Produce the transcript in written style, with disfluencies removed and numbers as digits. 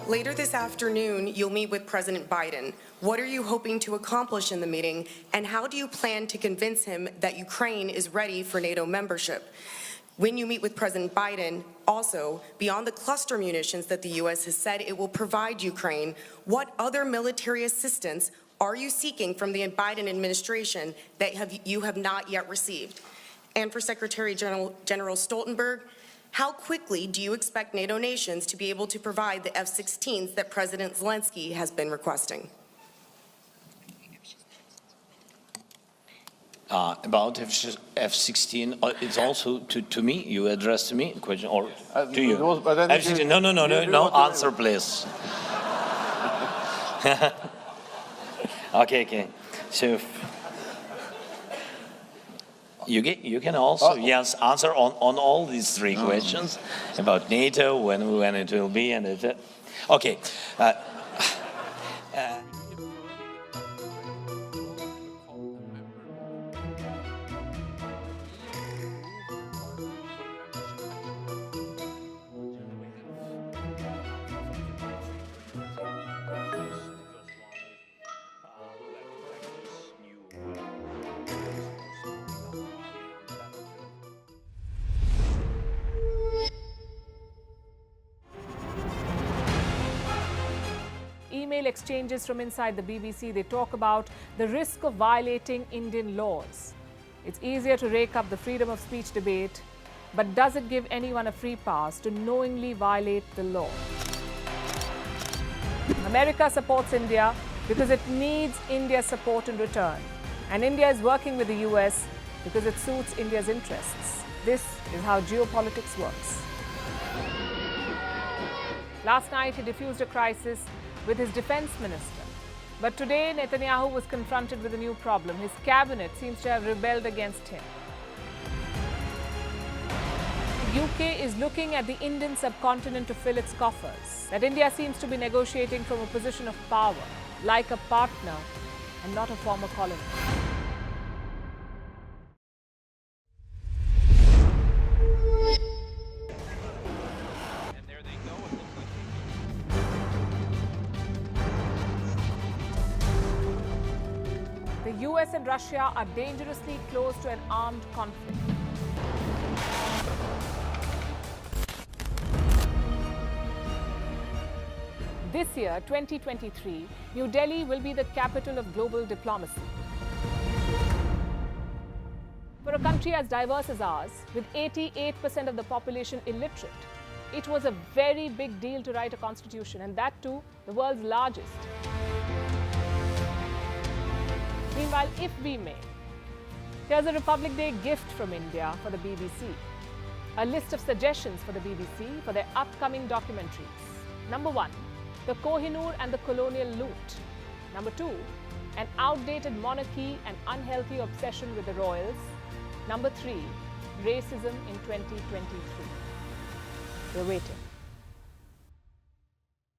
Later this afternoon, you'll meet with President Biden. What are you hoping to accomplish in the meeting, and how do you plan to convince him that Ukraine is ready for NATO membership? When you meet with President Biden, also, beyond the cluster munitions that the U.S. has said it will provide Ukraine, what other military assistance are you seeking from the Biden administration that you have not yet received? And for Secretary General Stoltenberg, how quickly do you expect NATO nations to be able to provide the F-16s that President Zelensky has been requesting? About F-16, it's also to me. You addressed to me a question, or to you? F-16. No. Answer, please. Okay. So you can also yes answer on all these three questions about NATO, when it will be, and it. Okay. Email exchanges from inside the BBC, they talk about the risk of violating Indian laws. It's easier to rake up the freedom of speech debate, but does it give anyone a free pass to knowingly violate the law? America supports India because it needs India's support in return. And India is working with the US because it suits India's interests. This is how geopolitics works. Last night, he diffused a crisis with his defense minister. But today, Netanyahu was confronted with a new problem. His cabinet seems to have rebelled against him. The UK is looking at the Indian subcontinent to fill its coffers. That India seems to be negotiating from a position of power, like a partner and not a former colony. The US and Russia are dangerously close to an armed conflict. This year, 2023, New Delhi will be the capital of global diplomacy. For a country as diverse as ours, with 88% of the population illiterate, it was a very big deal to write a constitution, and that too, the world's largest. Meanwhile, if we may, here's a Republic Day gift from India for the BBC. A list of suggestions for the BBC for their upcoming documentaries. Number 1, the Kohinoor and the colonial loot. Number 2, an outdated monarchy and unhealthy obsession with the royals. Number 3, racism in 2023. We're waiting.